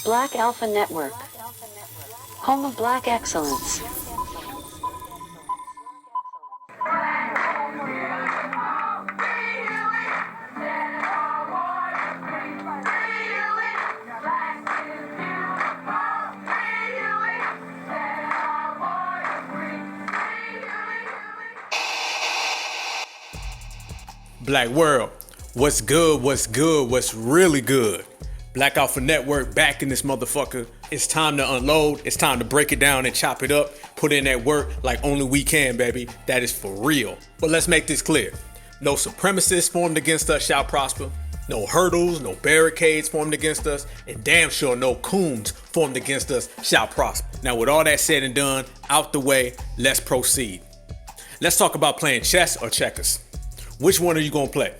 Black Alpha Network, home of Black excellence. Black world, what's good, what's really good? Black Alpha Network back in this motherfucker. It's time to unload, it's time to break it down and chop it up, put in that work like only we can, baby. That is for real. But let's make this clear. No supremacists formed against us shall prosper. No hurdles, no barricades formed against us, and damn sure no coons formed against us shall prosper. Now with all that said and done, out the way, let's proceed. Let's talk about playing chess or checkers. Which one are you gonna play?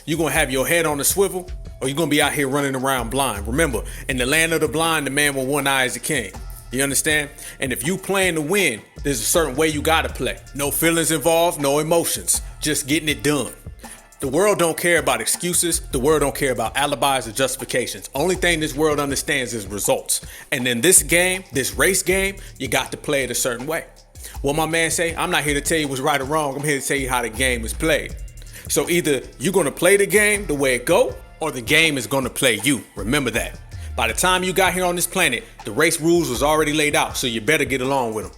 You gonna have your head on the swivel, or you gonna be out here running around blind? Remember, in the land of the blind, the man with one eye is the king. You understand? And if you playing to win, there's a certain way you gotta play. No feelings involved, no emotions, just getting it done. The world don't care about excuses. The world don't care about alibis or justifications. Only thing this world understands is results. And in this game, this race game, you got to play it a certain way. What my man say, I'm not here to tell you what's right or wrong. I'm here to tell you how the game is played. So either you're gonna play the game the way it go, or the game is gonna play you. Remember that. By the time you got here on this planet, the race rules was already laid out, so you better get along with them.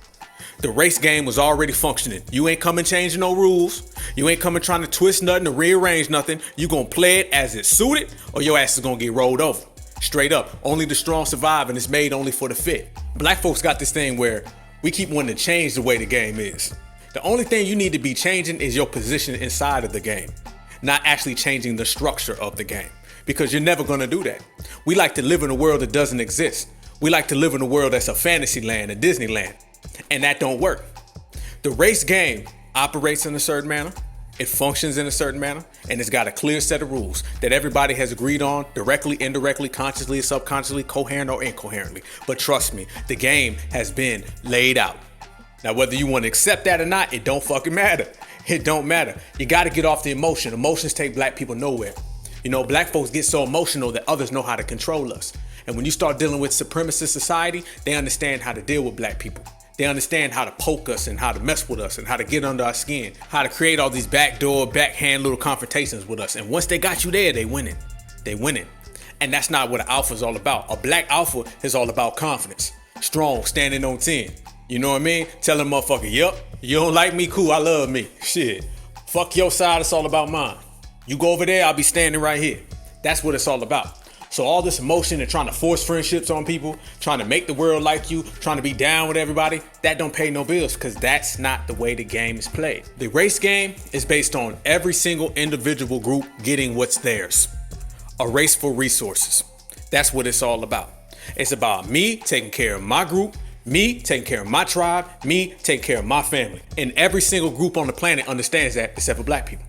The race game was already functioning. You ain't coming changing no rules. You ain't coming trying to twist nothing or rearrange nothing. You gonna play it as it suited, or your ass is gonna get rolled over. Straight up, only the strong survive, and it's made only for the fit. Black folks got this thing where we keep wanting to change the way the game is. The only thing you need to be changing is your position inside of the game, not actually changing the structure of the game, because you're never gonna do that. We like to live in a world that doesn't exist. We like to live in a world that's a fantasy land, a Disneyland, and that don't work. The race game operates in a certain manner, it functions in a certain manner, and it's got a clear set of rules that everybody has agreed on directly, indirectly, consciously, subconsciously, coherent or incoherently. But trust me, the game has been laid out. Now, whether you want to accept that or not, it don't fucking matter. It don't matter. You got to get off the emotion. Emotions take black people nowhere. You know, black folks get so emotional that others know how to control us. And when you start dealing with supremacist society, they understand how to deal with black people. They understand how to poke us and how to mess with us and how to get under our skin, how to create all these backdoor, backhand little confrontations with us. And once they got you there, they winning. They winning. And that's not what an alpha is all about. A black alpha is all about confidence. Strong, standing on 10. You know what I mean? Tell a motherfucker, yup, you don't like me, cool, I love me. Shit, fuck your side, it's all about mine. You go over there, I'll be standing right here. That's what it's all about. So all this emotion and trying to force friendships on people, trying to make the world like you, trying to be down with everybody, that don't pay no bills, because that's not the way the game is played. The race game is based on every single individual group getting what's theirs. A race for resources. That's what it's all about. It's about me taking care of my group, me taking care of my tribe, me taking care of my family. And every single group on the planet understands that, except for black people.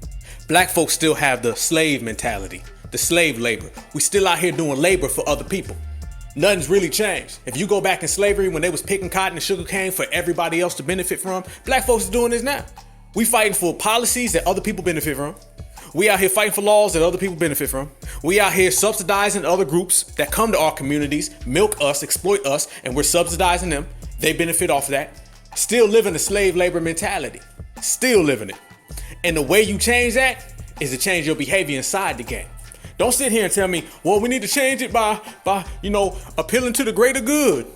Black folks still have the slave mentality, the slave labor. We still out here doing labor for other people. Nothing's really changed. If you go back in slavery when they was picking cotton and sugar cane for everybody else to benefit from, black folks are doing this now. We fighting for policies that other people benefit from. We out here fighting for laws that other people benefit from. We out here subsidizing other groups that come to our communities, milk us, exploit us, and we're subsidizing them. They benefit off of that. Still living the slave labor mentality. Still living it. And the way you change that is to change your behavior inside the game. Don't sit here and tell me, well, we need to change it by appealing to the greater good,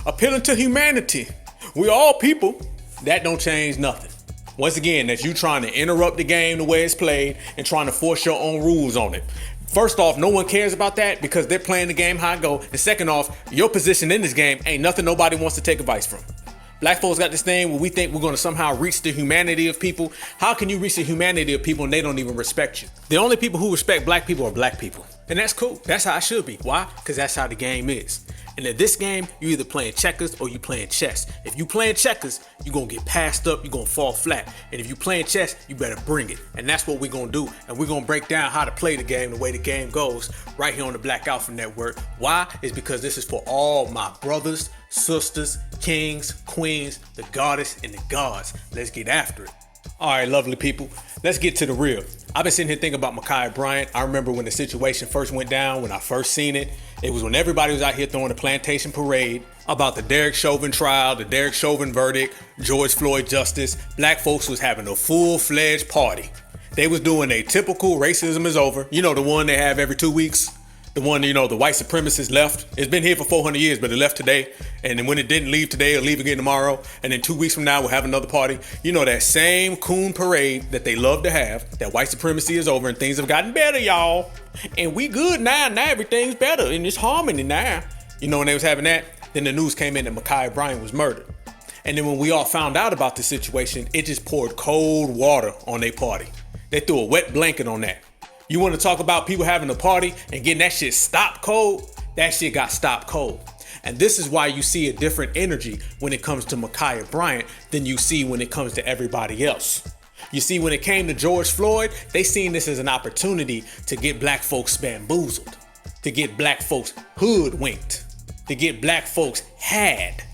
appealing to humanity. We all people. That don't change nothing. Once again, that's you trying to interrupt the game the way it's played and trying to force your own rules on it. First off, no one cares about that because they're playing the game how it go. And second off, your position in this game ain't nothing nobody wants to take advice from. Black folks got this thing where we think we're going to somehow reach the humanity of people. How can you reach the humanity of people and they don't even respect you? The only people who respect black people are black people. And that's cool. That's how it should be. Why? Because that's how the game is. And in this game, you either playing checkers or you playing chess. If you playing checkers, you're going to get passed up, you're going to fall flat. And if you playing chess, you better bring it. And that's what we're going to do. And we're going to break down how to play the game the way the game goes right here on the Black Alpha Network. Why? It's because this is for all my brothers, sisters, kings, queens, the goddess, and the gods. Let's get after it. All right, lovely people. Let's get to the real. I've been sitting here thinking about Ma'Khia Bryant. I remember when the situation first went down, when I first seen it. It was when everybody was out here throwing a plantation parade about the Derek Chauvin trial, the Derek Chauvin verdict, George Floyd justice. Black folks was having a full-fledged party. They was doing a typical racism is over. You know, the one they have every 2 weeks. The one, you know, the white supremacists left. It's been here for 400 years, but it left today. And then when it didn't leave today, it'll leave again tomorrow. And then 2 weeks from now, we'll have another party. You know, that same coon parade that they love to have, that white supremacy is over and things have gotten better, y'all. And we good now. Now everything's better and it's harmony now. You know, when they was having that, then the news came in that Ma'Khia Bryant was murdered. And then when we all found out about the situation, it just poured cold water on their party. They threw a wet blanket on that. You want to talk about people having a party and getting that shit stopped cold? That shit got stopped cold. And this is why you see a different energy when it comes to Ma'Khia Bryant than you see when it comes to everybody else. You see, when it came to George Floyd, they seen this as an opportunity to get black folks bamboozled, to get black folks hoodwinked, to get black folks had.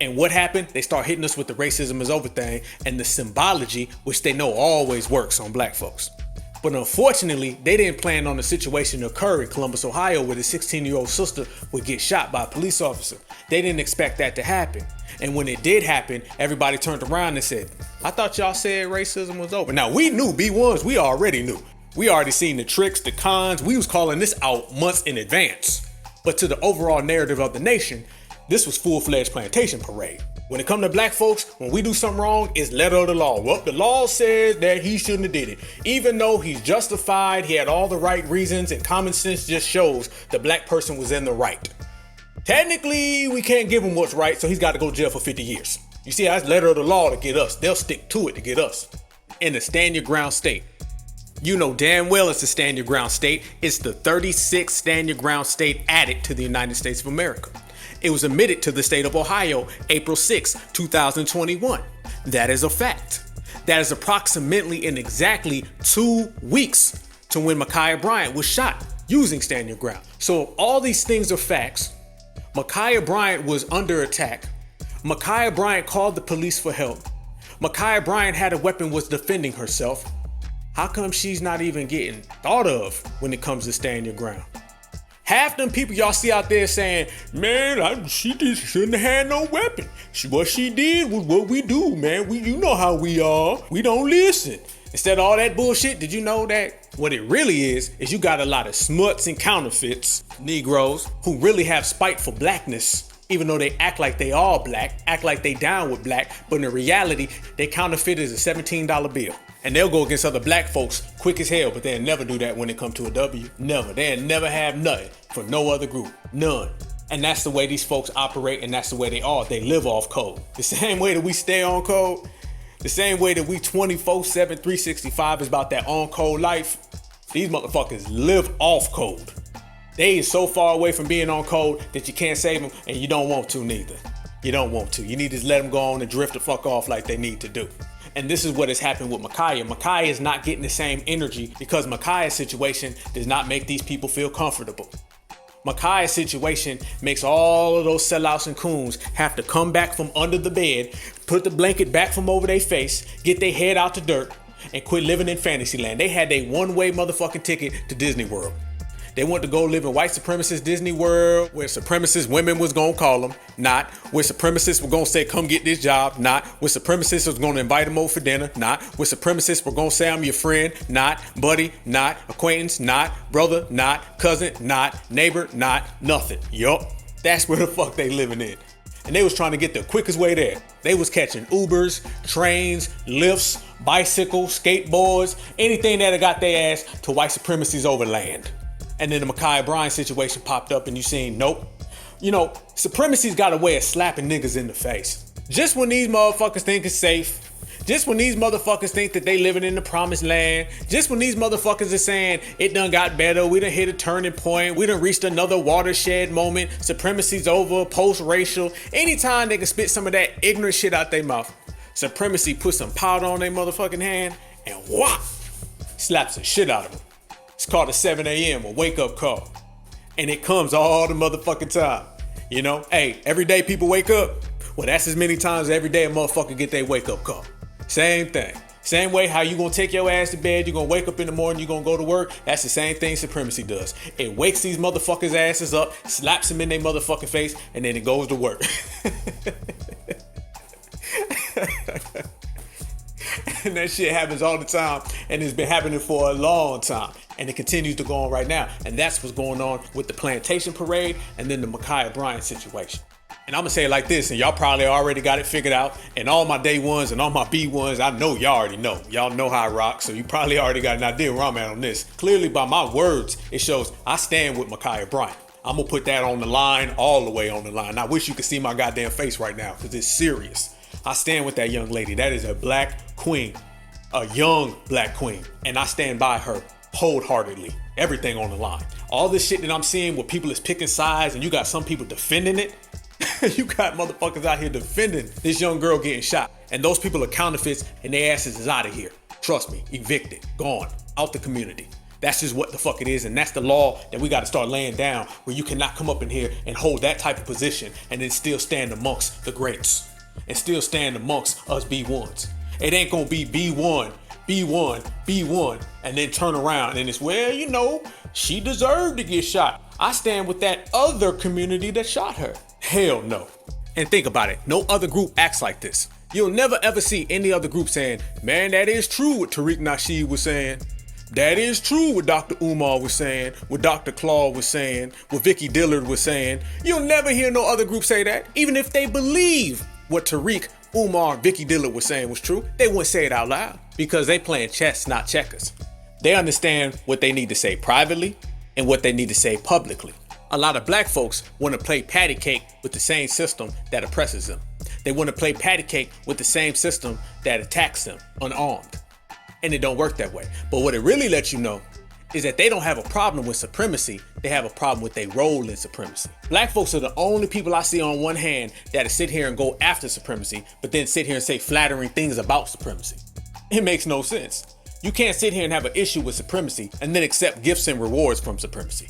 And what happened? They start hitting us with the racism is over thing and the symbology, which they know always works on black folks. But unfortunately, they didn't plan on the situation to occur in Columbus, Ohio, where the 16-year-old sister would get shot by a police officer. They didn't expect that to happen. And when it did happen, everybody turned around and said, I thought y'all said racism was over. Now, we knew, B1s, we already knew. We already seen the tricks, the cons. We was calling this out months in advance. But to the overall narrative of the nation, this was full-fledged plantation parade. When it come to black folks, when we do something wrong, it's letter of the law. Well, the law says that he shouldn't have did it. Even though he's justified, he had all the right reasons, and common sense just shows the black person was in the right. Technically, we can't give him what's right, so he's got to go to jail for 50 years. You see, that's letter of the law to get us. They'll stick to it to get us. In the stand your ground state. You know damn well it's the stand your ground state. It's the 36th stand your ground state added to the United States of America. It was admitted to the state of Ohio, April 6, 2021. That is a fact. That is approximately in exactly 2 weeks to when Ma'Khia Bryant was shot using Stand Your Ground. So if all these things are facts, Ma'Khia Bryant was under attack. Ma'Khia Bryant called the police for help. Ma'Khia Bryant had a weapon, was defending herself. How come she's not even getting thought of when it comes to Stand Your Ground? Half them people y'all see out there saying, man, she just shouldn't have had no weapon. What she did was what we do, man. You know how we are. We don't listen. Instead of all that bullshit, did you know that what it really is you got a lot of smuts and counterfeits, Negroes, who really have spite for blackness, even though they act like they all black, act like they down with black, but in reality, they counterfeit is a $17 bill. And they'll go against other black folks quick as hell, but they'll never do that when it comes to a W. Never. They'll never have nothing for no other group. None. And that's the way these folks operate, and that's the way they are. They live off code. The same way that we stay on code, the same way that we 24/7, 365 is about that on code life, these motherfuckers live off code. They is so far away from being on code that you can't save them, and you don't want to neither. You don't want to. You need to just let them go on and drift the fuck off like they need to do. And this is what has happened with Ma'Khia. Ma'Khia is not getting the same energy because Ma'Khia's situation does not make these people feel comfortable. Ma'Khia's situation makes all of those sellouts and coons have to come back from under the bed, put the blanket back from over their face, get their head out the dirt, and quit living in Fantasyland. They had a one-way motherfucking ticket to Disney World. They wanted to go live in white supremacist Disney World, where supremacist women was gonna call them, not. Where supremacists were gonna say, come get this job, not. Where supremacists was gonna invite them over for dinner, not. Where supremacists were gonna say, I'm your friend, not. Buddy, not. Acquaintance, not. Brother, not. Cousin, not. Neighbor, not. Nothing. Yup. That's where the fuck they living in. And they was trying to get the quickest way there. They was catching Ubers, trains, lifts, bicycles, skateboards, anything that got their ass to white supremacy's overland. And then the Ma'Khia Bryant situation popped up and you seen, nope. You know, supremacy's got a way of slapping niggas in the face. Just when these motherfuckers think it's safe, just when these motherfuckers think that they living in the promised land, just when these motherfuckers are saying it done got better, we done hit a turning point, we done reached another watershed moment, supremacy's over, post-racial, anytime they can spit some of that ignorant shit out their mouth, supremacy puts some powder on their motherfucking hand and whop, slaps the shit out of them. It's called a 7 a.m. a wake-up call. And it comes all the motherfucking time. You know, hey, every day people wake up. Well, that's as many times every day a motherfucker get their wake-up call. Same thing. Same way how you gonna take your ass to bed, you're gonna wake up in the morning, you're gonna go to work. That's the same thing supremacy does. It wakes these motherfuckers' asses up, slaps them in their motherfucking face, and then it goes to work. And that shit happens all the time, and it's been happening for a long time, and it continues to go on right now. And that's what's going on with the plantation parade and then the Ma'Khia Bryant situation. And I'm gonna say it like this, and y'all probably already got it figured out. And all my day ones and all my B ones, I know y'all already know. Y'all know how I rock, so you probably already got an idea where I'm at on this. Clearly by my words, it shows I stand with Ma'Khia Bryant. I'm gonna put that on the line, all the way on the line. I wish you could see my goddamn face right now, because it's serious. I stand with that young lady. That is a black queen, a young black queen. And I stand by her wholeheartedly. Everything on the line. All this shit that I'm seeing where people is picking sides and you got some people defending it. You got motherfuckers out here defending this young girl getting shot. And those people are counterfeits and their asses is out of here. Trust me, evicted, gone, out the community. That's just what the fuck it is, and that's the law that we got to start laying down, where you cannot come up in here and hold that type of position and then still stand amongst the greats. And still stand amongst us B1s. It ain't gonna be B1, B1, B1, and then turn around and it's, well, you know, she deserved to get shot. I stand with that other community that shot her. Hell no. And think about it, no other group acts like this. You'll never ever see any other group saying, man, that is true what Tariq Nasheed was saying. That is true what Dr. Umar was saying, what Dr. Claude was saying, what Vicky Dillard was saying. You'll never hear no other group say that, even if they believe what Tariq, Umar, and Vicky Dillard was saying was true. They wouldn't say it out loud because they playing chess, not checkers. They understand what they need to say privately and what they need to say publicly. A lot of black folks want to play patty cake with the same system that oppresses them. They want to play patty cake with the same system that attacks them unarmed. And it don't work that way. But what it really lets you know is that they don't have a problem with supremacy. They have a problem with their role in supremacy. Black folks are the only people I see on one hand that sit here and go after supremacy, but then sit here and say flattering things about supremacy. It makes no sense. You can't sit here and have an issue with supremacy and then accept gifts and rewards from supremacy.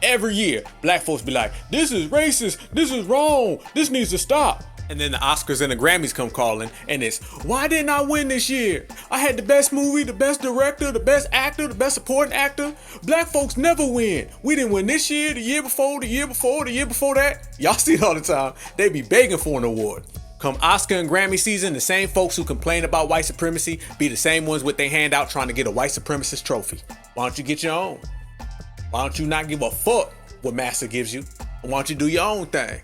Every year, black folks be like, this is racist, this is wrong, this needs to stop. And then the Oscars and the Grammys come calling, and it's, why didn't I win this year? I had the best movie, the best director, the best actor, the best supporting actor. Black folks never win. We didn't win this year, the year before, the year before, the year before that. Y'all see it all the time. They be begging for an award. Come Oscar and Grammy season, the same folks who complain about white supremacy be the same ones with their hand out trying to get a white supremacist trophy. Why don't you get your own? Why don't you not give a fuck what Master gives you? Why don't you do your own thing?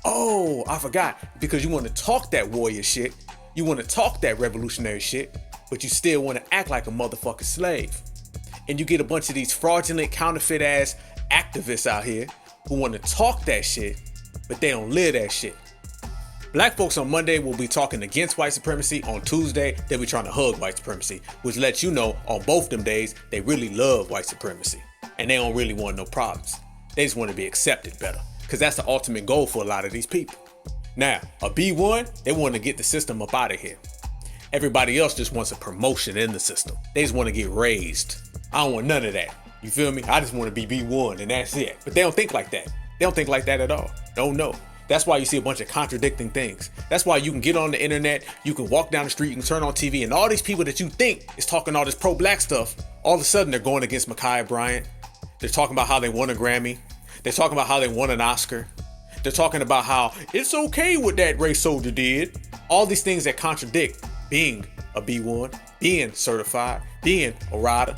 Oh, I forgot. Because you want to talk that warrior shit. You want to talk that revolutionary shit, but you still want to act like a motherfucking slave. And you get a bunch of these fraudulent, counterfeit ass activists out here who want to talk that shit, but they don't live that shit. Black folks on Monday will be talking against white supremacy. On Tuesday, they'll be trying to hug white supremacy, which lets you know on both them days, they really love white supremacy. And they don't really want no problems. They just want to be accepted better. Because that's the ultimate goal for a lot of these people. Now, a B1, they want to get the system up out of here. Everybody else just wants a promotion in the system. They just want to get raised. I don't want none of that. You feel me? I just want to be B1 and that's it. But they don't think like that. They don't think like that at all. No. That's why you see a bunch of contradicting things. That's why you can get on the internet, you can walk down the street, you can turn on TV, and all these people that you think is talking all this pro-black stuff, all of a sudden they're going against Ma'Khia Bryant. They're talking about how they won a Grammy. They're talking about how they won an Oscar. They're talking about how it's okay what that race soldier did. All these things that contradict being a B1, being certified, being a rider.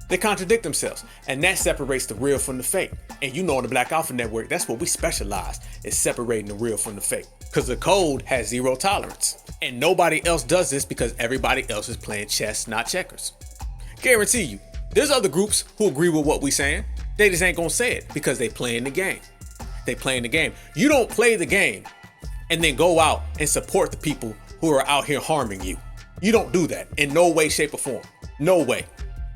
They contradict themselves. And that separates the real from the fake. And you know on the Black Alpha Network, that's what we specialize, is separating the real from the fake. Because the code has zero tolerance. And nobody else does this because everybody else is playing chess, not checkers. Guarantee you, there's other groups who agree with what we're saying. They just ain't gonna say it because they playing the game. They playing the game. You don't play the game and then go out and support the people who are out here harming you. You don't do that in no way, shape, or form. No way.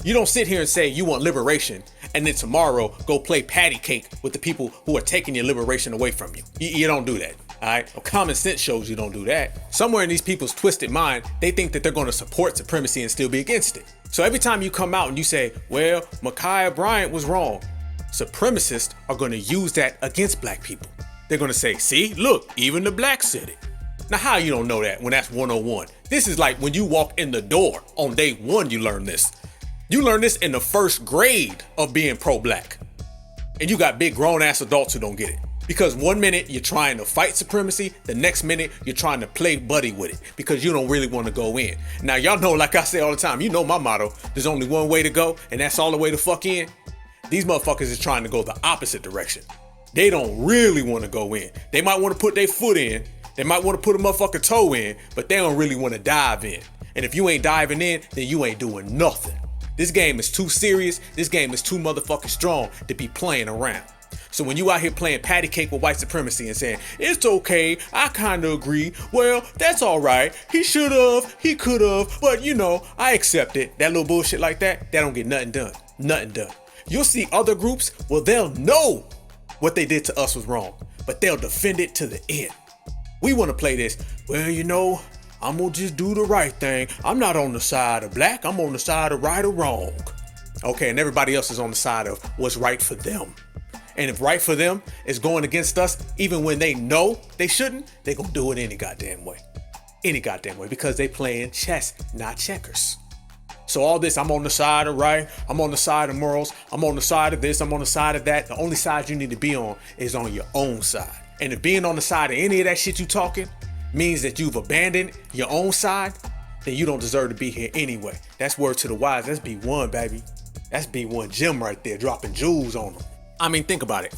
You don't sit here and say you want liberation and then tomorrow go play patty cake with the people who are taking your liberation away from you. You don't do that. All right. Well, common sense shows you don't do that. Somewhere in these people's twisted mind, they think that they're going to support supremacy and still be against it. So every time you come out and you say, well, Ma'Khia Bryant was wrong, supremacists are going to use that against black people. They're going to say, see, look, even the blacks said it. Now, how you don't know that when that's 101? This is like when you walk in the door on day one, you learn this. You learn this in the first grade of being pro-black. And you got big grown-ass adults who don't get it. Because one minute you're trying to fight supremacy, the next minute you're trying to play buddy with it because you don't really want to go in. Now, y'all know, like I say all the time, you know my motto, there's only one way to go, and that's all the way to fuck in. These motherfuckers is trying to go the opposite direction. They don't really want to go in. They might want to put their foot in. They might want to put a motherfucking toe in, but they don't really want to dive in. And if you ain't diving in, then you ain't doing nothing. This game is too serious. This game is too motherfucking strong to be playing around. So when you out here playing patty cake with white supremacy and saying, it's okay, I kind of agree, well, that's all right, he should have, he could have, but you know, I accept it. That little bullshit like that don't get nothing done. Nothing done. You'll see other groups, well, they'll know what they did to us was wrong, but they'll defend it to the end. We want to play this, well, you know, I'm going to just do the right thing. I'm not on the side of black, I'm on the side of right or wrong. Okay, and everybody else is on the side of what's right for them. And if right for them is going against us, even when they know they shouldn't, they gonna do it any goddamn way. Any goddamn way, because they playing chess, not checkers. So all this, I'm on the side of right, I'm on the side of morals, I'm on the side of this, I'm on the side of that. The only side you need to be on is on your own side. And if being on the side of any of that shit you talking means that you've abandoned your own side, then you don't deserve to be here anyway. That's word to the wise. That's B1, baby. That's B1 Jim right there, dropping jewels on them. I mean, think about it.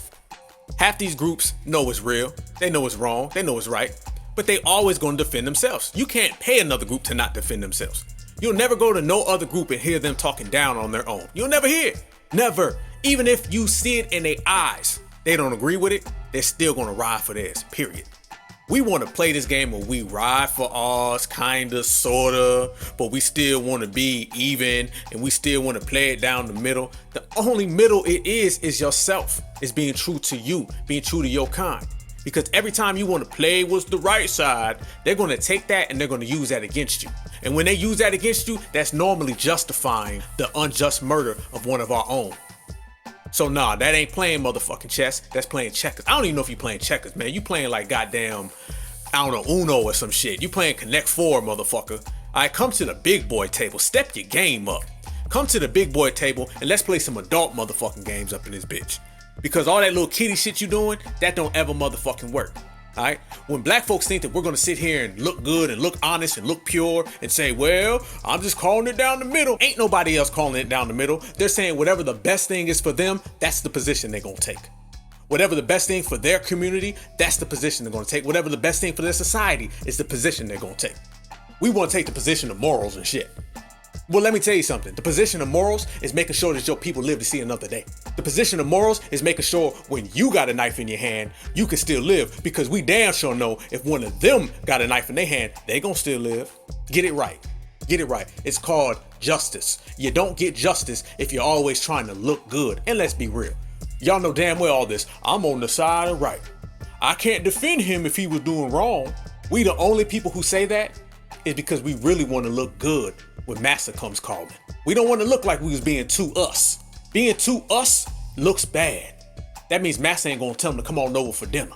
Half these groups know it's real. They know it's wrong. They know it's right. But they always going to defend themselves. You can't pay another group to not defend themselves. You'll never go to no other group and hear them talking down on their own. You'll never hear it. Never. Even if you see it in their eyes, they don't agree with it, they're still going to ride for theirs, period. We want to play this game where we ride for ours, kinda, sorta, but we still want to be even and we still want to play it down the middle. The only middle it is yourself. It's being true to you, being true to your kind. Because every time you want to play what's the right side, they're going to take that and they're going to use that against you. And when they use that against you, that's normally justifying the unjust murder of one of our own. So nah, that ain't playing motherfucking chess. That's playing checkers. I don't even know if you playing checkers, man. You playing like goddamn, I don't know, Uno or some shit. You playing Connect Four, motherfucker. Alright, come to the big boy table. Step your game up. Come to the big boy table and let's play some adult motherfucking games up in this bitch. Because all that little kiddie shit you doing, that don't ever motherfucking work. Alright? When black folks think that we're gonna sit here and look good and look honest and look pure and say, well, I'm just calling it down the middle. Ain't nobody else calling it down the middle. They're saying whatever the best thing is for them, that's the position they're gonna take. Whatever the best thing for their community, that's the position they're gonna take. Whatever the best thing for their society is the position they're gonna take. We wanna take the position of morals and shit. Well, let me tell you something. The position of morals is making sure that your people live to see another day. The position of morals is making sure when you got a knife in your hand, you can still live, because we damn sure know if one of them got a knife in their hand, they gonna still live. Get it right. Get it right. It's called justice. You don't get justice if you're always trying to look good. And let's be real. Y'all know damn well all this. I'm on the side of right. I can't defend him if he was doing wrong. We the only people who say that is because we really want to look good when Massa comes calling. We don't want to look like we was being too us. Being too us looks bad. That means Massa ain't gonna tell them to come on over for dinner.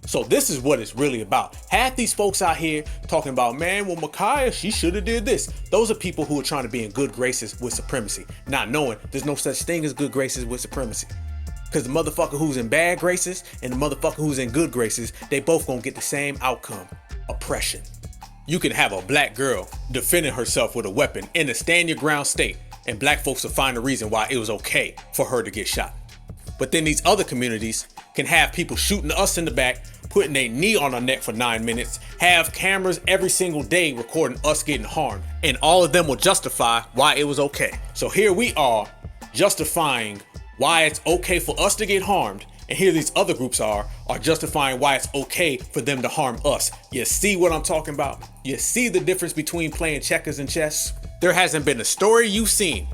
So this is what it's really about. Half these folks out here talking about, man, well, Micaiah, she should have did this. Those are people who are trying to be in good graces with supremacy, not knowing there's no such thing as good graces with supremacy. Because the motherfucker who's in bad graces and the motherfucker who's in good graces, they both gonna get the same outcome: oppression. You can have a black girl defending herself with a weapon in a stand your ground state, and black folks will find a reason why it was okay for her to get shot. But then these other communities can have people shooting us in the back, putting their knee on our neck for 9 minutes, have cameras every single day recording us getting harmed, and all of them will justify why it was okay. So here we are justifying why it's okay for us to get harmed, and here these other groups are justifying why it's okay for them to harm us. You see what I'm talking about? You see the difference between playing checkers and chess? There hasn't been a story you've seen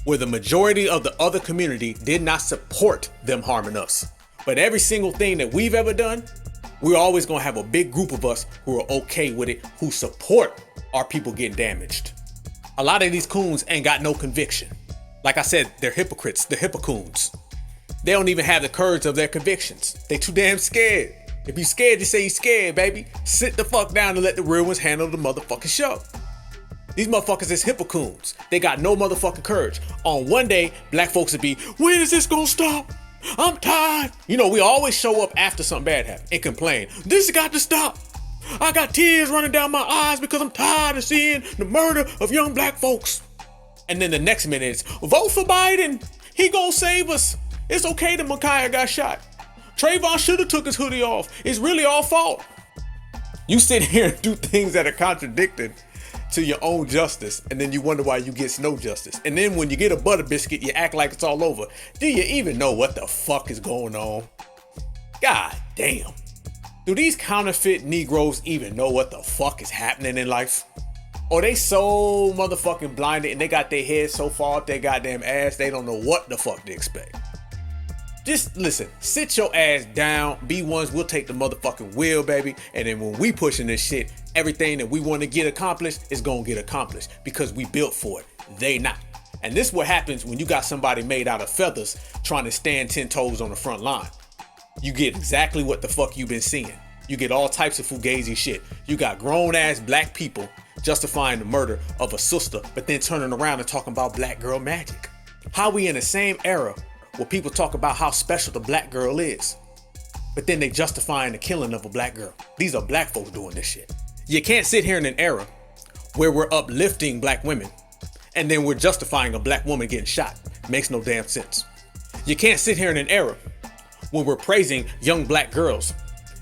where the majority of the other community did not support them harming us. But every single thing that we've ever done, we're always gonna have a big group of us who are okay with it, who support our people getting damaged. A lot of these coons ain't got no conviction. Like I said, they're hypocrites, they're hypocoons. They don't even have the courage of their convictions. They too damn scared. If you scared, just say you scared, baby. Sit the fuck down and let the real ones handle the motherfucking show. These motherfuckers is hypocrites. They got no motherfucking courage. On one day, black folks would be, when is this gonna stop? I'm tired. You know, we always show up after something bad happens and complain. This got to stop. I got tears running down my eyes because I'm tired of seeing the murder of young black folks. And then the next minute is, vote for Biden. He gonna save us. It's okay that Micaiah got shot. Trayvon should have took his hoodie off. It's really our fault. You sit here and do things that are contradicted to your own justice, and then you wonder why you get no justice. And then when you get a butter biscuit, you act like it's all over. Do you even know what the fuck is going on? God damn. Do these counterfeit Negroes even know what the fuck is happening in life? Or they so motherfucking blinded and they got their heads so far up their goddamn ass, they don't know what the fuck to expect. Just listen, sit your ass down. B1s will take the motherfucking wheel, baby. And then when we pushing this shit, everything that we want to get accomplished is gonna get accomplished because we built for it. They not. And this is what happens when you got somebody made out of feathers trying to stand 10 toes on the front line. You get exactly what the fuck you've been seeing. You get all types of fugazi shit. You got grown ass black people justifying the murder of a sister, but then turning around and talking about black girl magic. How we in the same era where people talk about how special the black girl is, but then they justifying the killing of a black girl. These are black folks doing this shit. You can't sit here in an era where we're uplifting black women and then we're justifying a black woman getting shot. Makes no damn sense. You can't sit here in an era when we're praising young black girls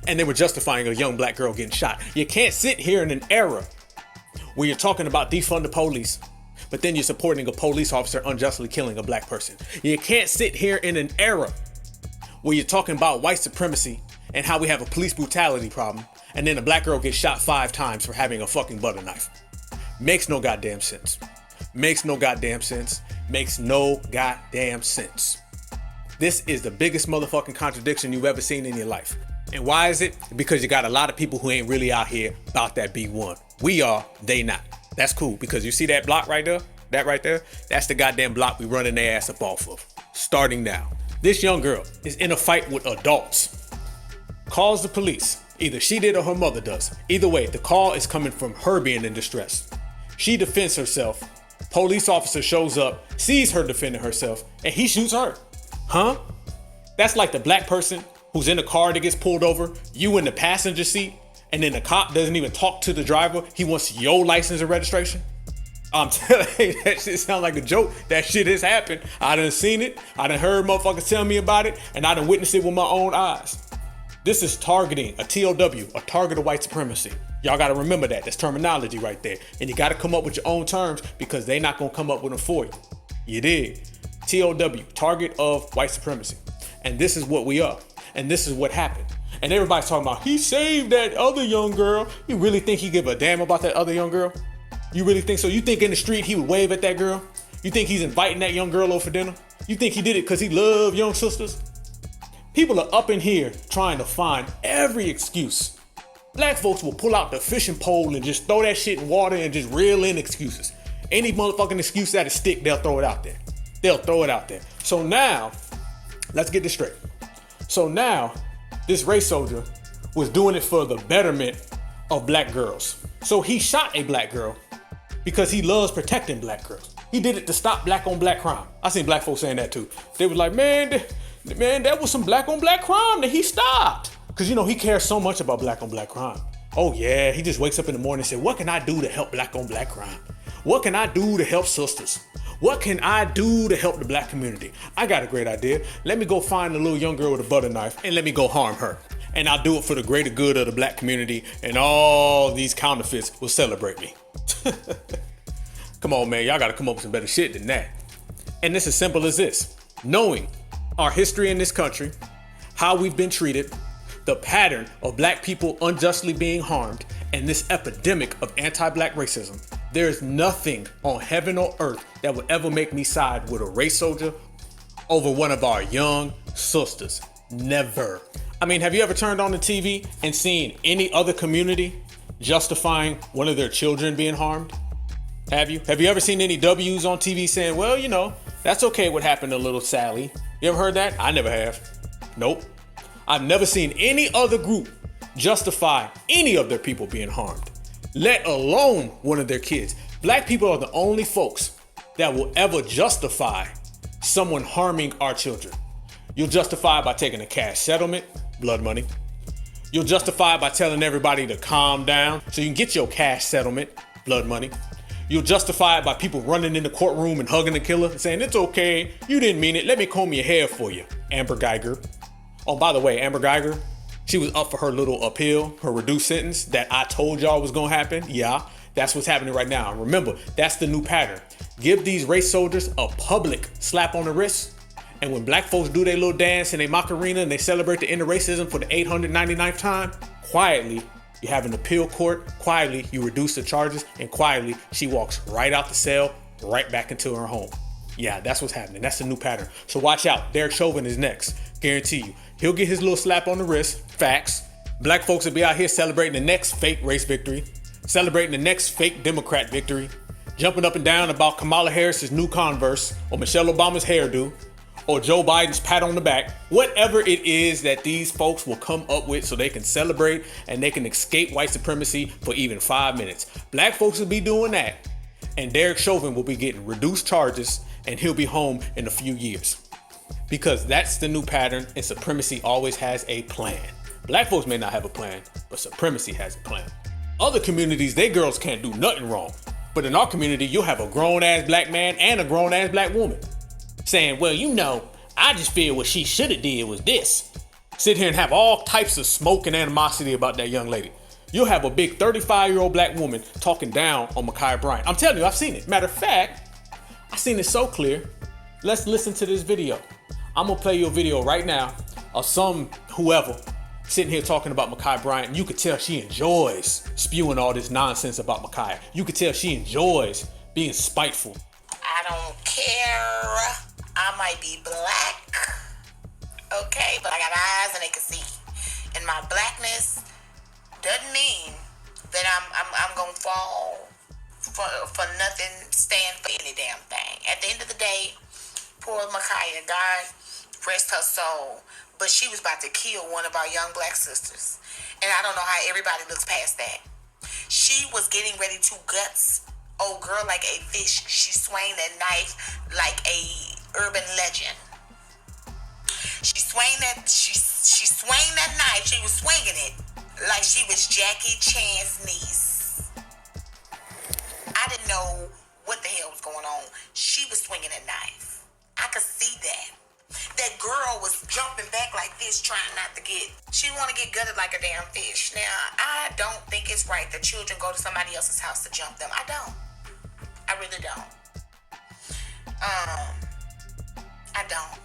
and then we're justifying a young black girl getting shot. You can't sit here in an era where you're talking about defund the police, but then you're supporting a police officer unjustly killing a black person. You can't sit here in an era where you're talking about white supremacy and how we have a police brutality problem, and then a black girl gets shot 5 times for having a fucking butter knife. Makes no goddamn sense. Makes no goddamn sense. Makes no goddamn sense. This is the biggest motherfucking contradiction you've ever seen in your life. And why is it? Because you got a lot of people who ain't really out here about that B1. We are, they not. That's cool, because you see that block right there? That right there? That's the goddamn block we running their ass up off of. Starting now. This young girl is in a fight with adults. Calls the police. Either she did or her mother does. Either way, the call is coming from her being in distress. She defends herself. Police officer shows up, sees her defending herself, and he shoots her. Huh? That's like the black person who's in the car that gets pulled over, you in the passenger seat, and then the cop doesn't even talk to the driver. He wants your license and registration. I'm telling you, that shit sound like a joke. That shit has happened. I done seen it. I done heard motherfuckers tell me about it, and I done witnessed it with my own eyes. This is targeting, a TOW, a target of white supremacy. Y'all gotta remember that. That's terminology right there. And you gotta come up with your own terms because they not gonna come up with them for you. You dig? TOW, target of white supremacy. And this is what we are. And this is what happened. And everybody's talking about, he saved that other young girl. You really think he give a damn about that other young girl? You really think so? You think in the street he would wave at that girl? You think he's inviting that young girl over for dinner? You think he did it because he loved young sisters? People are up in here trying to find every excuse. Black folks will pull out the fishing pole and just throw that shit in water and just reel in excuses. Any motherfucking excuse that'll stick, they'll throw it out there. They'll throw it out there. So now, let's get this straight. So now, this race soldier was doing it for the betterment of black girls. So he shot a black girl because he loves protecting black girls. He did it to stop black on black crime. I seen black folks saying that too. They was like, man, that was some black on black crime that he stopped. Cause you know, he cares so much about black on black crime. Oh yeah, he just wakes up in the morning and says, what can I do to help black on black crime? What can I do to help sisters? What can I do to help the black community? I got a great idea. Let me go find a little young girl with a butter knife and let me go harm her. And I'll do it for the greater good of the black community, and all these counterfeits will celebrate me. Come on, man, y'all gotta come up with some better shit than that. And it's as simple as this. Knowing our history in this country, how we've been treated, the pattern of black people unjustly being harmed, and this epidemic of anti-black racism, there is nothing on heaven or earth that would ever make me side with a race soldier over one of our young sisters. Never. I mean, have you ever turned on the TV and seen any other community justifying one of their children being harmed? Have you? Have you ever seen any W's on TV saying, well, you know, that's okay what happened to little Sally? You ever heard that? I never have. Nope. I've never seen any other group justify any of their people being harmed, let alone one of their kids. Black people are the only folks that will ever justify someone harming our children. You'll justify it by taking a cash settlement, blood money. You'll justify it by telling everybody to calm down so you can get your cash settlement, blood money. You'll justify it by people running in the courtroom and hugging the killer and saying, it's okay, you didn't mean it, let me comb your hair for you, Amber Geiger. Oh, by the way, Amber Geiger, she was up for her little appeal, her reduced sentence that I told y'all was gonna happen. Yeah, that's what's happening right now. And remember, that's the new pattern. Give these race soldiers a public slap on the wrist. And when black folks do their little dance in a Macarena and they celebrate the end of racism for the 899th time, quietly, you have an appeal court, quietly, you reduce the charges, and quietly, she walks right out the cell, right back into her home. Yeah, that's what's happening. That's the new pattern. So watch out. Derek Chauvin is next. Guarantee you. He'll get his little slap on the wrist. Facts. Black folks will be out here celebrating the next fake race victory, celebrating the next fake Democrat victory, jumping up and down about Kamala Harris's new Converse, or Michelle Obama's hairdo, or Joe Biden's pat on the back. Whatever it is that these folks will come up with so they can celebrate and they can escape white supremacy for even 5 minutes. Black folks will be doing that. And Derek Chauvin will be getting reduced charges and he'll be home in a few years. Because that's the new pattern, and supremacy always has a plan. Black folks may not have a plan, but supremacy has a plan. Other communities, they girls can't do nothing wrong. But in our community, you'll have a grown-ass black man and a grown-ass black woman saying, well, you know, I just feel what she should have did was this. Sit here and have all types of smoke and animosity about that young lady. You'll have a big 35-year-old black woman talking down on Ma'Khia Bryant. I'm telling you, I've seen it. Matter of fact, I've seen it so clear. Let's listen to this video. I'm gonna play you a video right now of some whoever sitting here talking about Ma'Khia Bryant. And you could tell she enjoys spewing all this nonsense about Ma'Khia. You could tell she enjoys being spiteful. I don't care. I might be black, okay, but I got eyes and they can see. And my blackness doesn't mean that I'm gonna fall for nothing, stand for any damn thing. At the end of the day, poor Ma'Khia, God rest her soul, but she was about to kill one of our young black sisters. And I don't know how everybody looks past that. She was getting ready to guts old girl like a fish. She swung that knife like a urban legend. She swung that knife. She was swinging it like she was Jackie Chan's niece. I didn't know what the hell was going on. She was swinging a knife. I could see that. That girl was jumping back like this, trying not to get. She want to get gutted like a damn fish. Now, I don't think it's right that children go to somebody else's house to jump them. I don't. I really don't. I don't.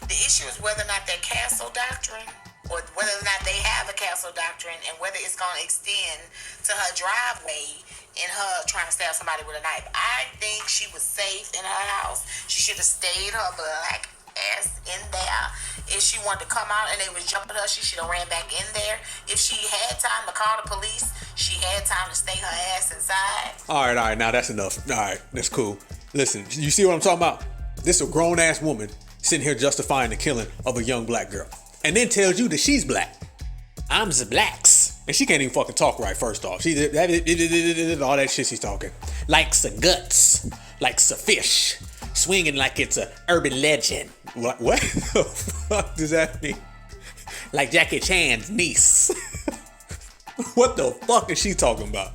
The issue is whether or not that castle doctrine, or whether or not they have a castle doctrine, and whether it's going to extend to her driveway and her trying to stab somebody with a knife. I think she was safe in her house. She should have stayed her black ass in there. If she wanted to come out and they was jumping her, she should have ran back in there. If she had time to call the police, she had time to stay her ass inside. All right, now that's enough. All right, that's cool. Listen, you see what I'm talking about? This is a grown-ass woman sitting here justifying the killing of a young black girl. And then tells you that she's black. I'm the blacks. And she can't even fucking talk right, first off. She all that shit she's talking. Likes the guts. Likes the fish. Swinging like it's a urban legend. What the fuck does that mean? Like Jackie Chan's niece. What the fuck is she talking about?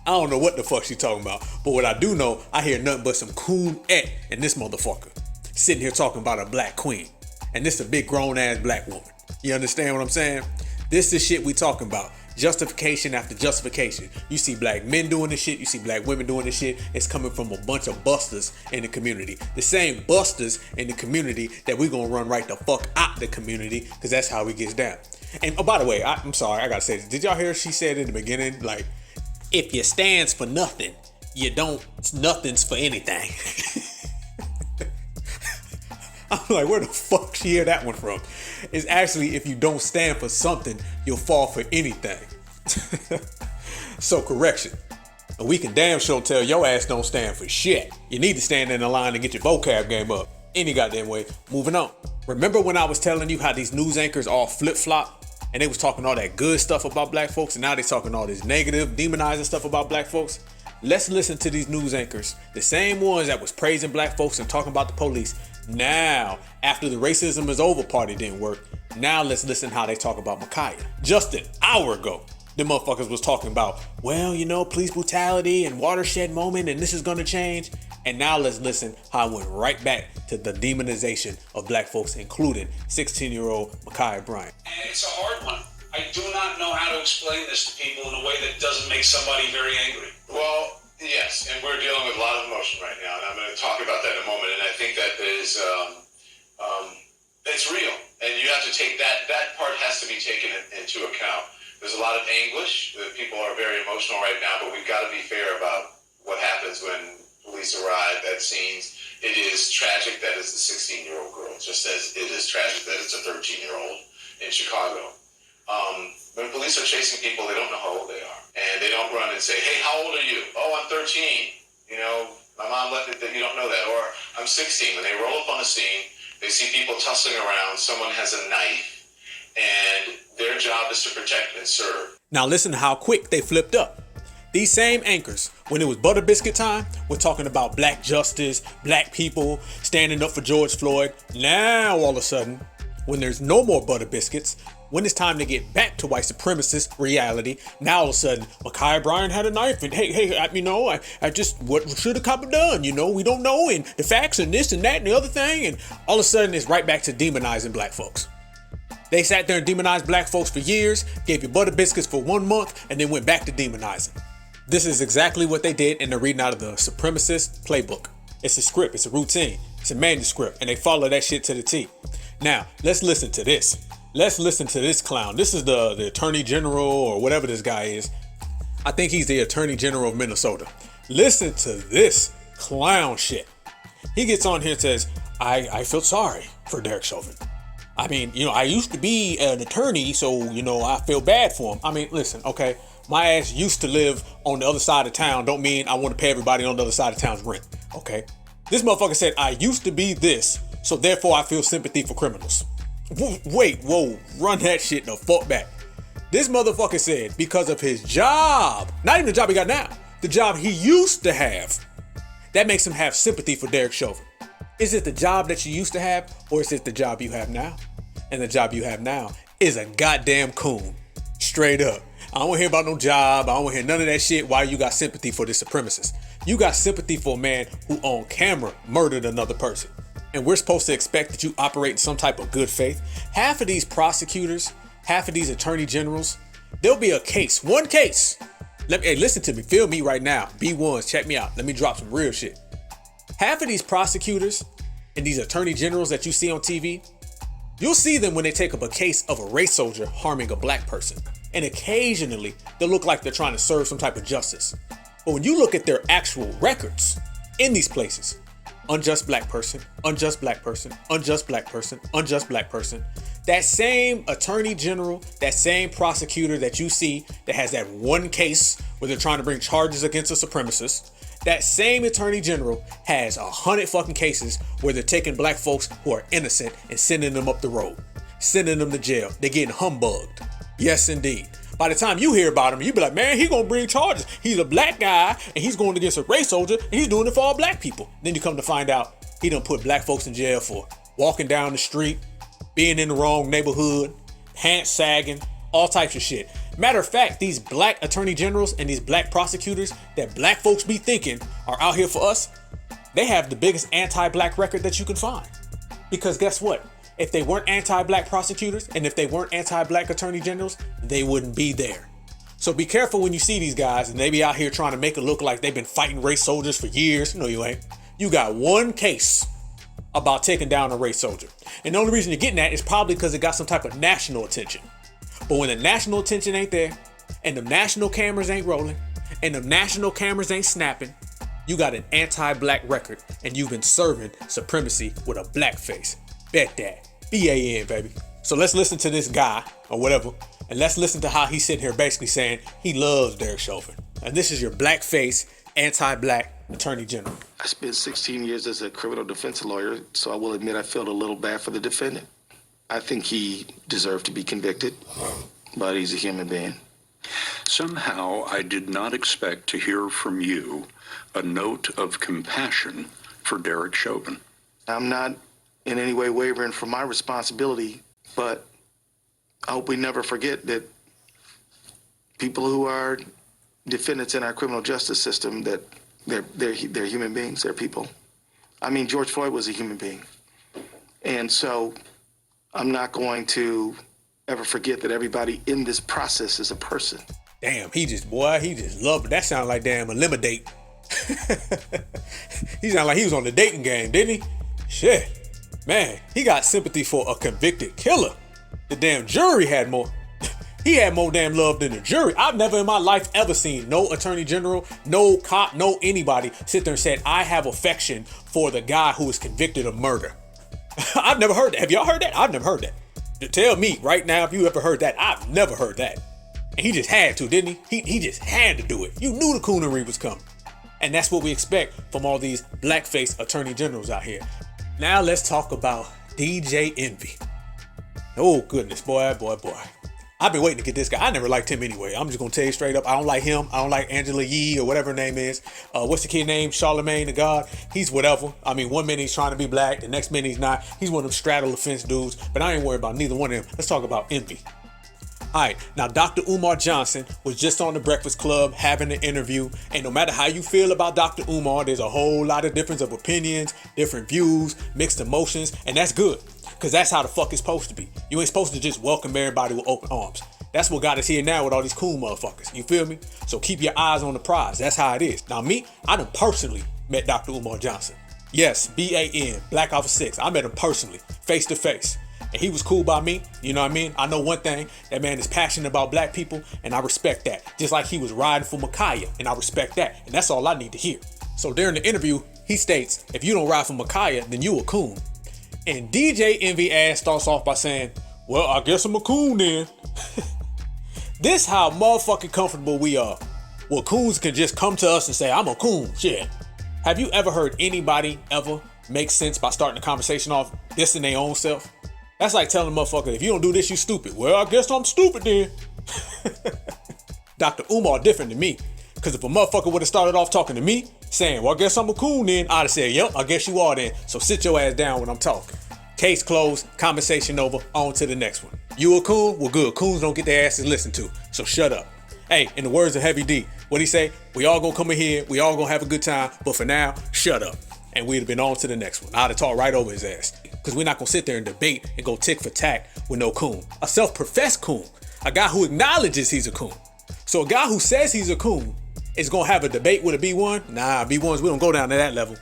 I don't know what the fuck she talking about. But what I do know, I hear nothing but some coon-et in this motherfucker. Sitting here talking about a black queen. And this is a big grown-ass black woman. You understand what I'm saying? This is shit we talking about. Justification after justification. You see black men doing this shit. You see black women doing this shit. It's coming from a bunch of busters in the community. The same busters in the community that we gonna run right the fuck out the community, because that's how it gets down. And oh, by the way, I'm sorry, I gotta say this. Did y'all hear she said in the beginning, like, if you stands for nothing, you don't, nothing's for anything. I'm like, where the fuck she hear that one from? It's actually, if you don't stand for something, you'll fall for anything. So correction. We can damn sure tell your ass don't stand for shit. You need to stand in the line and get your vocab game up. Any goddamn way. Moving on. Remember when I was telling you how these news anchors all flip-flop and they was talking all that good stuff about black folks and now they talking all this negative, demonizing stuff about black folks? Let's listen to these news anchors, the same ones that was praising black folks and talking about the police. Now, after the racism is over party didn't work, now let's listen how they talk about Micaiah. Just an hour ago, the motherfuckers was talking about, well, you know, police brutality and watershed moment and this is gonna change. And now let's listen how it went right back to the demonization of black folks, including 16-year-old Micaiah Bryant. And it's a hard one. I do not know how to explain this to people in a way that doesn't make somebody very angry. Well, yes, and we're dealing with a lot of emotion right now, and I'm going to talk about that in a moment. And I think that is, it's real, and you have to take that part has to be taken into account. There's a lot of anguish. People are very emotional right now, but we've got to be fair about what happens when police arrive at scenes. It is tragic that it's a 16-year-old girl, just as it is tragic that it's a 13-year-old in Chicago. When police are chasing people, they don't know how old they are. And they don't run and say, hey, how old are you? Oh, I'm 13. You know, my mom left it that you don't know that. Or I'm 16. When they roll up on the scene, they see people tussling around. Someone has a knife. And their job is to protect and serve. Now listen to how quick they flipped up. These same anchors, when it was butter biscuit time, were talking about black justice, black people, standing up for George Floyd. Now, all of a sudden, when there's no more butter biscuits, when it's time to get back to white supremacist reality, now all of a sudden, Micaiah Bryant had a knife, and I just, what should a cop have done? You know, we don't know, and the facts, and this and that and the other thing, and all of a sudden, it's right back to demonizing black folks. They sat there and demonized black folks for years, gave you butter biscuits for 1 month, and then went back to demonizing. This is exactly what they did, and they're reading out of the supremacist playbook. It's a script, it's a routine, it's a manuscript, and they follow that shit to the T. Now, let's listen to this. Let's listen to this clown. This is the Attorney General or whatever this guy is. I think he's the Attorney General of Minnesota. Listen to this clown shit. He gets on here and says, I feel sorry for Derek Chauvin. I mean, you know, I used to be an attorney, so, you know, I feel bad for him. I mean, listen, okay, my ass used to live on the other side of town. Don't mean I want to pay everybody on the other side of town's rent, okay? This motherfucker said, I used to be this, so therefore I feel sympathy for criminals. Wait, whoa, run that shit the fuck back. This motherfucker said because of his job, not even the job he got now, the job he used to have, that makes him have sympathy for Derek Chauvin. Is it the job that you used to have, or is it the job you have now? And the job you have now is a goddamn coon. Straight up. I don't want to hear about no job. I don't want to hear none of that shit. Why you got sympathy for this supremacist? You got sympathy for a man who on camera murdered another person. And we're supposed to expect that you operate in some type of good faith. Half of these prosecutors, half of these attorney generals, there'll be a case, one case. Hey, listen to me, feel me right now. B1s, check me out. Let me drop some real shit. Half of these prosecutors and these attorney generals that you see on TV, you'll see them when they take up a case of a race soldier harming a black person. And occasionally, they'll look like they're trying to serve some type of justice. But when you look at their actual records in these places, unjust black person, unjust black person, unjust black person, unjust black person, that same attorney general, that same prosecutor that you see that has that one case where they're trying to bring charges against a supremacist, that same attorney general has 100 fucking cases where they're taking black folks who are innocent and sending them up the road, sending them to jail. They're getting humbugged. Yes, indeed. By the time you hear about him, you be like, man, he gonna bring charges. He's a black guy and he's going against a race soldier and he's doing it for all black people. Then you come to find out he done put black folks in jail for walking down the street, being in the wrong neighborhood, pants sagging, all types of shit. Matter of fact, these black attorney generals and these black prosecutors that black folks be thinking are out here for us, they have the biggest anti-black record that you can find. Because guess what? If they weren't anti-black prosecutors and if they weren't anti-black attorney generals, they wouldn't be there. So be careful when you see these guys and they be out here trying to make it look like they've been fighting race soldiers for years. No, you ain't. You got one case about taking down a race soldier. And the only reason you're getting that is probably because it got some type of national attention. But when the national attention ain't there, and the national cameras ain't rolling, and the national cameras ain't snapping, you got an anti-black record, and you've been serving supremacy with a black face. Bet that. BAN, baby. So let's listen to this guy, or whatever, and let's listen to how he's sitting here basically saying he loves Derek Chauvin. And this is your blackface, anti-black Attorney General. I spent 16 years as a criminal defense lawyer, so I will admit I felt a little bad for the defendant. I think he deserved to be convicted, but he's a human being. Somehow, I did not expect to hear from you a note of compassion for Derek Chauvin. I'm not in any way wavering from my responsibility, but I hope we never forget that people who are defendants in our criminal justice system, that they're human beings, they're people. I mean, George Floyd was a human being. And so I'm not going to ever forget that everybody in this process is a person. Damn, he just loved it. That sounded like damn eliminate. He sounded like he was on the dating game, didn't he? Shit. Man, he got sympathy for a convicted killer. The damn jury had more. He had more damn love than the jury. I've never in my life ever seen no attorney general, no cop, no anybody sit there and said, I have affection for the guy who was convicted of murder. I've never heard that. Have y'all heard that? I've never heard that. Tell me right now if you ever heard that. I've never heard that. And he just had to, didn't he? He just had to do it. You knew the coonery was coming. And that's what we expect from all these blackface attorney generals out here. Now let's talk about DJ Envy. Oh goodness, boy. I've been waiting to get this guy. I never liked him anyway. I'm just gonna tell you straight up. I don't like him. I don't like Angela Yee or whatever her name is. What's the kid name? Charlemagne the God. He's whatever. I mean, one minute he's trying to be black, the next minute he's not. He's one of them straddle the fence dudes. But I ain't worried about neither one of them. Let's talk about Envy. All right, now Dr. Umar Johnson was just on the Breakfast Club having an interview, and no matter how you feel about Dr. Umar, there's a whole lot of difference of opinions, different views, mixed emotions, and that's good, because that's how the fuck it's supposed to be. You ain't supposed to just welcome everybody with open arms. That's what got us here now with all these cool motherfuckers, you feel me? So keep your eyes on the prize, that's how it is. Now me, I done personally met Dr. Umar Johnson. Yes, B-A-N, Black Alpha 6, I met him personally, face to face. And he was cool by me, you know what I mean? I know one thing, that man is passionate about black people, and I respect that. Just like he was riding for Micaiah, and I respect that. And that's all I need to hear. So during the interview, he states, if you don't ride for Micaiah, then you a coon. And DJ Envy ass starts off by saying, well, I guess I'm a coon then. This how motherfucking comfortable we are. Well, coons can just come to us and say, I'm a coon, shit. Have you ever heard anybody ever make sense by starting a conversation off dissing their own self? That's like telling a motherfucker, if you don't do this, you stupid. Well, I guess I'm stupid then. Dr. Umar different than me. Because if a motherfucker would have started off talking to me, saying, well, I guess I'm a coon then, I'd have said, yep, I guess you are then. So sit your ass down when I'm talking. Case closed, conversation over, on to the next one. You a coon? Well, good. Coons don't get their asses listened to. So shut up. Hey, in the words of Heavy D, what'd he say? We all gonna come in here, we all gonna have a good time, but for now, shut up. And we'd have been on to the next one. I'd have talked right over his ass. Because we're not going to sit there and debate and go tick for tack with no coon. A self-professed coon. A guy who acknowledges he's a coon. So a guy who says he's a coon is going to have a debate with a B1? Nah, B1s, we don't go down to that level.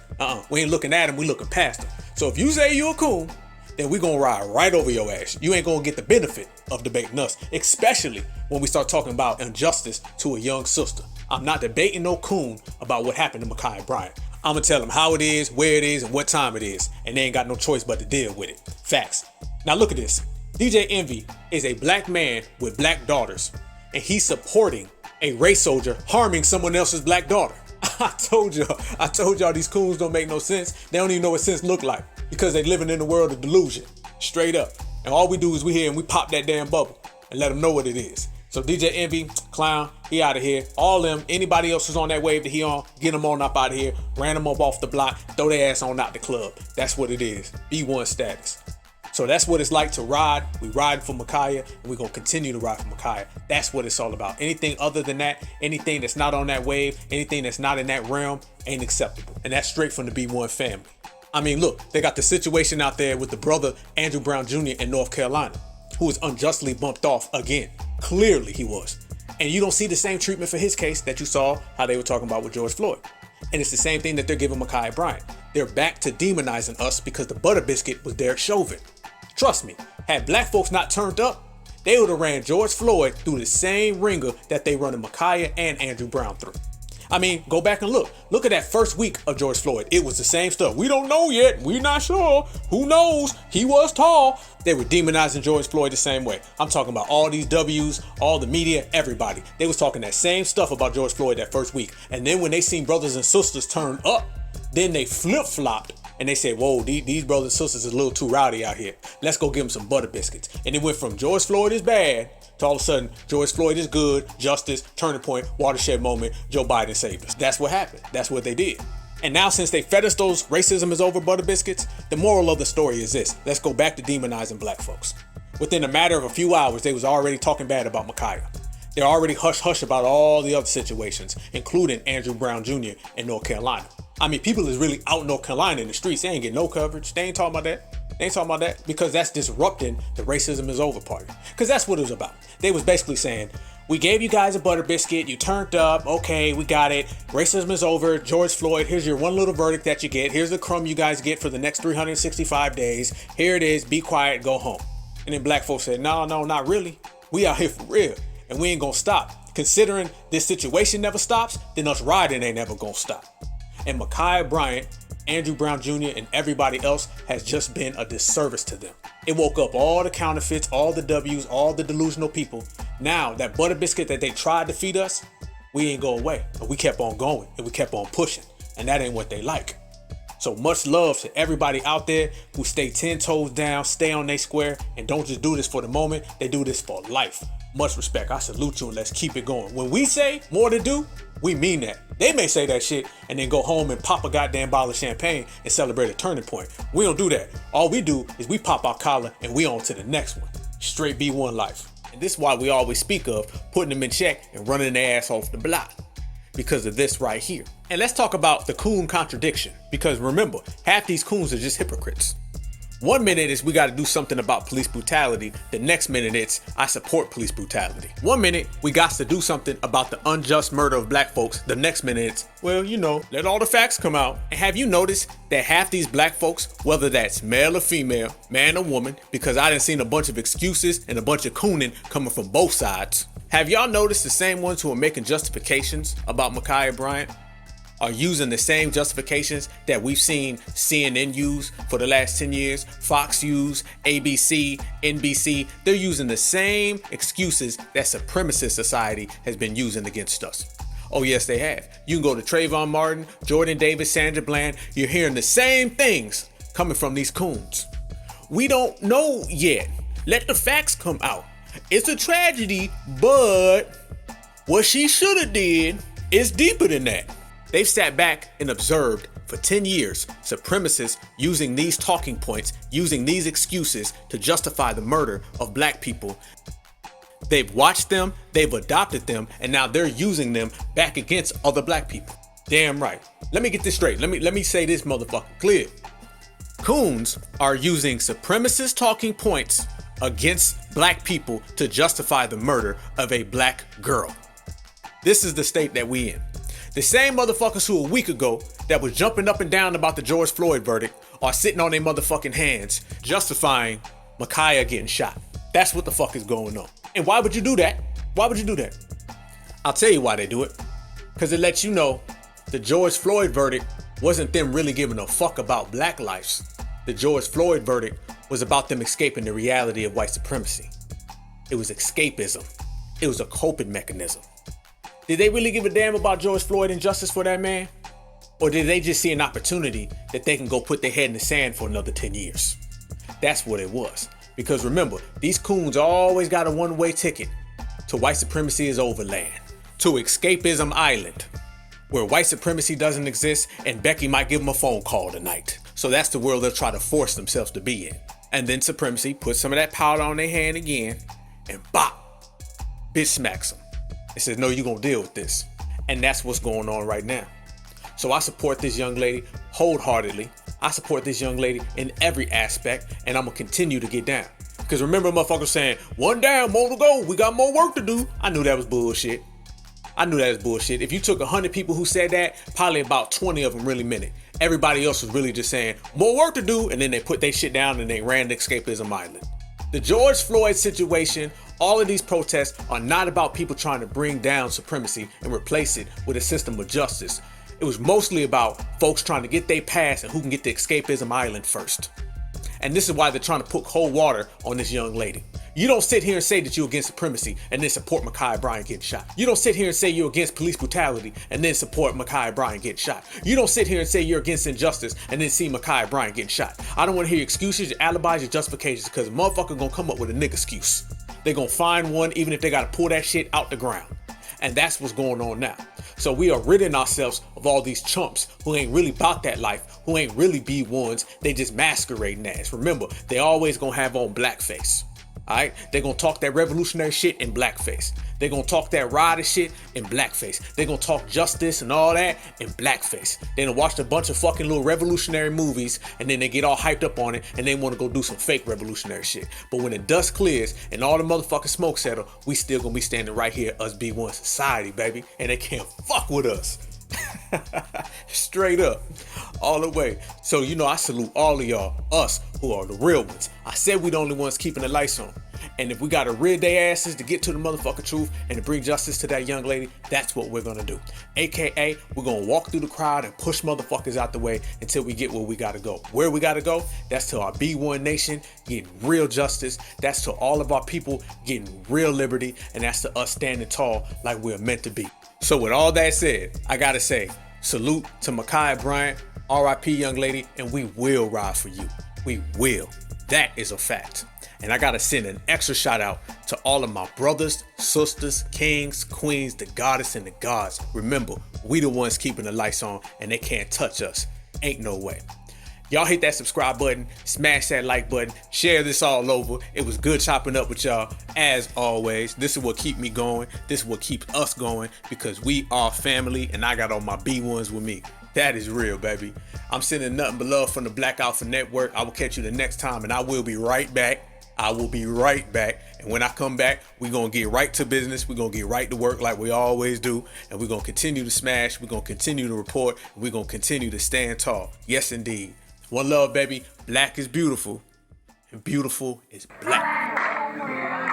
We ain't looking at him, we looking past him. So if you say you're a coon, then we going to ride right over your ass. You ain't going to get the benefit of debating us. Especially when we start talking about injustice to a young sister. I'm not debating no coon about what happened to Micaiah Bryant. I'm gonna tell them how it is, where it is, and what time it is, and they ain't got no choice but to deal with it. Facts. Now look at this. DJ Envy is a black man with black daughters, and he's supporting a race soldier harming someone else's black daughter. I told y'all these coons don't make no sense. They don't even know what sense look like because they living in the world of delusion. Straight up. And all we do is we hear and we pop that damn bubble and let them know what it is. So DJ Envy, clown, he out of here. All them, anybody else who's on that wave that he on, get them on up out of here. Ran them up off the block, throw their ass on out the club. That's what it is, B1 status. So that's what it's like to ride. We riding for Micaiah, and we're going to continue to ride for Micaiah. That's what it's all about. Anything other than that, anything that's not on that wave, anything that's not in that realm, ain't acceptable. And that's straight from the B1 family. I mean, look, they got the situation out there with the brother Andrew Brown Jr. in North Carolina, who was unjustly bumped off again. Clearly he was. And you don't see the same treatment for his case that you saw how they were talking about with George Floyd. And it's the same thing that they're giving Micaiah Bryant. They're back to demonizing us because the butter biscuit was Derek Chauvin. Trust me, had black folks not turned up, they would have ran George Floyd through the same ringer that they running Micaiah and Andrew Brown through. I mean, go back and look. Look at that first week of George Floyd. It was the same stuff. We don't know yet. We're not sure. Who knows? He was tall. They were demonizing George Floyd the same way. I'm talking about all these W's, all the media, everybody. They was talking that same stuff about George Floyd that first week. And then when they seen brothers and sisters turn up, then they flip-flopped and they said, whoa, these brothers and sisters is a little too rowdy out here. Let's go give them some butter biscuits. And it went from George Floyd is bad to all of a sudden, George Floyd is good, justice, turning point, watershed moment, Joe Biden saved us. That's what happened. That's what they did. And now since they fed us those racism is over butter biscuits, the moral of the story is this. Let's go back to demonizing black folks. Within a matter of a few hours, they was already talking bad about Ma'Khia. They're already hush-hush about all the other situations, including Andrew Brown Jr. in North Carolina. I mean, people is really out in North Carolina in the streets. They ain't getting no coverage. They ain't talking about that. They ain't talking about that because that's disrupting the racism is over party. Because that's what it was about. They was basically saying, we gave you guys a butter biscuit. You turned up. Okay, we got it. Racism is over. George Floyd, here's your one little verdict that you get. Here's the crumb you guys get for the next 365 days. Here it is. Be quiet. Go home. And then black folks said, no, not really. We out here for real. And we ain't gonna stop. Considering this situation never stops, then us riding ain't never gonna stop. And Ma'Khia Bryant, Andrew Brown Jr., and everybody else has just been a disservice to them. It woke up all the counterfeits, all the W's, all the delusional people. Now, that butter biscuit that they tried to feed us, we ain't go away. But we kept on going and we kept on pushing. And that ain't what they like. So much love to everybody out there who stay 10 toes down, stay on their square, and don't just do this for the moment. They do this for life. Much respect. I salute you and let's keep it going. When we say more to do, we mean that. They may say that shit and then go home and pop a goddamn bottle of champagne and celebrate a turning point. We don't do that. All we do is we pop our collar and we on to the next one. Straight B1 life. And this is why we always speak of putting them in check and running their ass off the block. Because of this right here. And let's talk about the coon contradiction. Because remember, half these coons are just hypocrites. 1 minute is we got to do something about police brutality. The next minute it's I support police brutality. 1 minute we got to do something about the unjust murder of black folks. The next minute it's, well, you know, let all the facts come out. And have you noticed that half these black folks, whether that's male or female, man or woman, because I done seen a bunch of excuses and a bunch of cooning coming from both sides. Have y'all noticed the same ones who are making justifications about Ma'Khia Bryant are using the same justifications that we've seen CNN use for the last 10 years, Fox use, ABC, NBC. They're using the same excuses that supremacist society has been using against us. Oh yes, they have. You can go to Trayvon Martin, Jordan Davis, Sandra Bland. You're hearing the same things coming from these coons. We don't know yet. Let the facts come out. It's a tragedy, but what she should have did is deeper than that. They've sat back and observed for 10 years supremacists using these talking points, using these excuses to justify the murder of black people. They've watched them, they've adopted them, and now they're using them back against other black people. Damn right. Let me get this straight. Let me say this motherfucker clear. Coons are using supremacist talking points against black people to justify the murder of a black girl. This is the state that we in. The same motherfuckers who a week ago that was jumping up and down about the George Floyd verdict are sitting on their motherfucking hands justifying Ma'Khia getting shot. That's what the fuck is going on. And why would you do that? Why would you do that? I'll tell you why they do it. Because it lets you know the George Floyd verdict wasn't them really giving a fuck about black lives. The George Floyd verdict was about them escaping the reality of white supremacy. It was escapism. It was a coping mechanism. Did they really give a damn about George Floyd and justice for that man? Or did they just see an opportunity that they can go put their head in the sand for another 10 years? That's what it was. Because remember, these coons always got a one-way ticket to white supremacy is overland, to escapism island, where white supremacy doesn't exist and Becky might give them a phone call tonight. So that's the world they'll try to force themselves to be in. And then supremacy puts some of that powder on their hand again and bop, bitch smacks them. It says, no, you're going to deal with this. And that's what's going on right now. So I support this young lady wholeheartedly. I support this young lady in every aspect, and I'm going to continue to get down. Because remember motherfuckers saying, one down, more to go, we got more work to do. I knew that was bullshit. If you took 100 people who said that, probably about 20 of them really meant it. Everybody else was really just saying, more work to do, and then they put their shit down and they ran to escapism island. The George Floyd situation All of these protests are not about people trying to bring down supremacy and replace it with a system of justice. It was mostly about folks trying to get their pass and who can get the escapism island first. And this is why they're trying to put cold water on this young lady. You don't sit here and say that you're against supremacy and then support Ma'Khia Bryant getting shot. You don't sit here and say you're against police brutality and then support Ma'Khia Bryant getting shot. You don't sit here and say you're against injustice and then see Ma'Khia Bryant getting shot. I don't want to hear your excuses, your alibis, your justifications, because a motherfucker gonna come up with a nigga excuse. They gonna find one even if they gotta pull that shit out the ground. And that's what's going on now. So we are ridding ourselves of all these chumps who ain't really about that life, who ain't really B1s, they just masquerading as. Remember, they always gonna have on blackface. Alright? They're gonna talk that revolutionary shit in blackface. They're gonna talk that rider shit in blackface. They're gonna talk justice and all that in blackface. They done watched a bunch of fucking little revolutionary movies and then they get all hyped up on it and they wanna go do some fake revolutionary shit. But when the dust clears and all the motherfucking smoke settle, we still gonna be standing right here, us B1 society, baby. And they can't fuck with us. Straight up, all the way. So I salute all of y'all, us who are the real ones. I said we the only ones keeping the lights on. And if we gotta rid their asses to get to the motherfucking truth and to bring justice to that young lady, that's what we're gonna do. AKA, we're gonna walk through the crowd and push motherfuckers out the way until we get where we gotta go. Where we gotta go, that's to our B1 nation getting real justice. That's to all of our people getting real liberty. And that's to us standing tall like we're meant to be. So with all that said, I gotta say, salute to Ma'Khia Bryant, RIP young lady, and we will ride for you. We will. That is a fact. And I gotta send an extra shout out to all of my brothers, sisters, kings, queens, the goddess and the gods. Remember, we the ones keeping the lights on and they can't touch us. Ain't no way. Y'all hit that subscribe button, smash that like button, share this all over. It was good chopping up with y'all as always. This is what keep me going. This is what keeps us going because we are family and I got all my B1s with me. That is real, baby. I'm sending nothing but love from the Black Alpha Network. I will catch you the next time and I will be right back. I will be right back. And when I come back, we're going to get right to business. We're going to get right to work like we always do. And we're going to continue to smash. We're going to continue to report. And we're going to continue to stand tall. Yes, indeed. One love, baby. Black is beautiful. And beautiful is black.